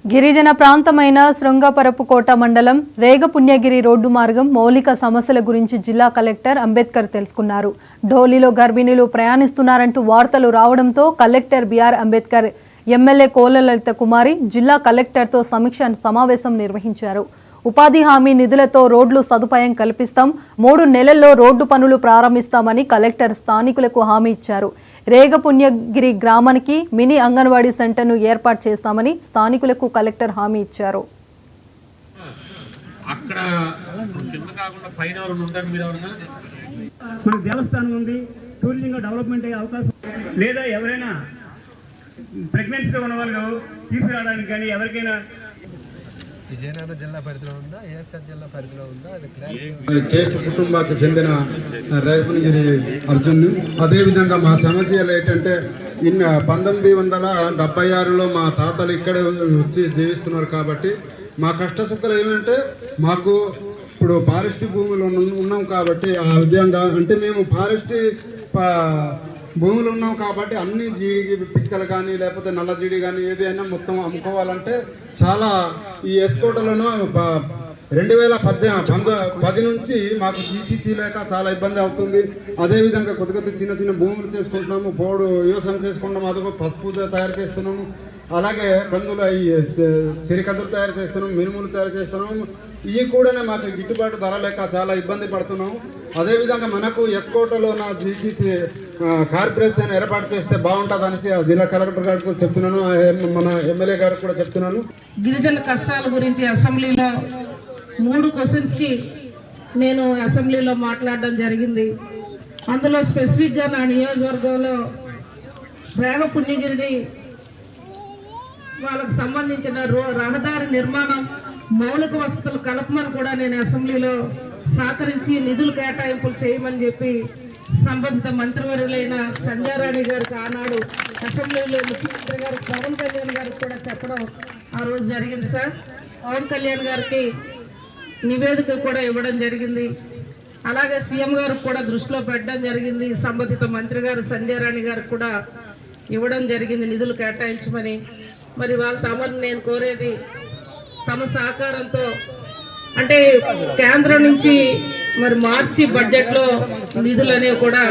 గిరిజన ప్రాంతమైన శృంగపరపుకోట మండలం రేగపుణ్యగిరి రోడ్డు మార్గం మౌలిక సమస్యల గురించి జిల్లా కలెక్టర్ అంబేద్కర్ తెలుసుకున్నారు. ఢోలీలో గర్భిణీలు ప్రయాణిస్తున్నారంటూ వార్తలు రావడంతో కలెక్టర్ బిఆర్ అంబేద్కర్ ఎమ్మెల్యే కోల లలిత కుమారి జిల్లా కలెక్టర్తో సమీక్ష సమావేశం నిర్వహించారు. ఉపాధి హామీ నిధులతో రోడ్లు సదుపాయం కల్పిస్తాం, 3 నెలల్లో రోడ్డు పనులు ప్రారంభిస్తామని కలెక్టర్ స్థానికులకు హామీ ఇచ్చారు. రేగపుణ్యగిరి గ్రామానికి మినీ అంగన్వాడీ సెంటర్ను ఏర్పాటు చేస్తామని స్థానికులకు కలెక్టర్ హామీ ఇచ్చారు. దేవస్థానం ఉంది, టూరిజం డెవలప్మెంట్ అయ్యే అవకాశం లేదా ఎవరైనా ప్రెగ్నెన్సీతో ఉన్న వాళ్ళు తీసుకురావడానికి కానీ ఎవరికైనా విజయనగరం జిల్లా పరిధిలో ఉందా, ఏఎస్ఆర్ జిల్లా పరిధిలో ఉందా? కేస్ట్ కుటుంబానికి చెందిన రేగపుణ్యగిరి అర్జున్. అదేవిధంగా మా సమస్యలు ఏంటంటే 1976లో మా తాతలు ఇక్కడే వచ్చి జీవిస్తున్నారు కాబట్టి మా కష్టసుఖాలు ఏమంటే మాకు ఇప్పుడు ఫారెస్ట్ భూములు ఉన్నాం కాబట్టి ఆ విధంగా అంటే మేము ఫారెస్ట్ భూములు ఉన్నాం కాబట్టి అన్ని జీడి పిక్కలు కానీ లేకపోతే నల్ల జీడి కానీ ఏదైనా మొత్తం అమ్ముకోవాలంటే చాలా ఈ ఎస్కోటలను 2010 నుంచి మాకు జీసీసీ లేక చాలా ఇబ్బంది అవుతుంది. అదేవిధంగా కొద్ది చిన్న చిన్న భూములు చేసుకుంటున్నాము, బోర్డు వ్యవసాయం చేసుకుంటాము, అదొక పసుపు తయారు చేస్తున్నాము, అలాగే కందులు సిరికందులు తయారు చేస్తున్నాము, మినుములు తయారు చేస్తున్నాము. ఇవి కూడా మాకు గిట్టుబాటు ధర లేక చాలా ఇబ్బంది పడుతున్నాము. అదేవిధంగా మనకు ఎస్కోటలో నా జీసీసీ కార్పొరేషన్ ఏర్పాటు చేస్తే బాగుంటుంది అనేసి జిల్లా కలెక్టర్ గారికి చెప్తున్నాను, మన ఎమ్మెల్యే గారికి కూడా చెప్తున్నాను. గిరిజన కష్టాల గురించి అసెంబ్లీలో 3 క్వశ్చన్స్కి నేను అసెంబ్లీలో మాట్లాడడం జరిగింది. అందులో స్పెసిఫిక్గా నా నియోజకవర్గంలో రేగపుణ్యగిరిని వాళ్ళకు సంబంధించిన రహదారి నిర్మాణం, మౌలిక వసతులు కలపమని కూడా నేను అసెంబ్లీలో సహకరించి నిధులు కేటాయింపులు చేయమని చెప్పి సంబంధిత మంత్రివర్యులైన సంజయ్ రాణి గారికి ఆనాడు అసెంబ్లీలో ముఖ్యమంత్రి గారు పవన్ కళ్యాణ్ గారికి కూడా చెప్పడం ఆ రోజు జరిగింది. సార్, పవన్ కళ్యాణ్ గారికి నివేదిక కూడా ఇవ్వడం జరిగింది. అలాగే సీఎం గారికి కూడా దృష్టిలో పెట్టడం జరిగింది. సంబంధిత మంత్రి గారు సంజయ్ రాణి గారికి కూడా ఇవ్వడం జరిగింది నిధులు కేటాయించమని. మరి వాళ్ళ తమను నేను కోరేది తమ సహకారంతో అంటే కేంద్రం నుంచి మరి మార్చి బడ్జెట్లో నిధులు అనేవి కూడా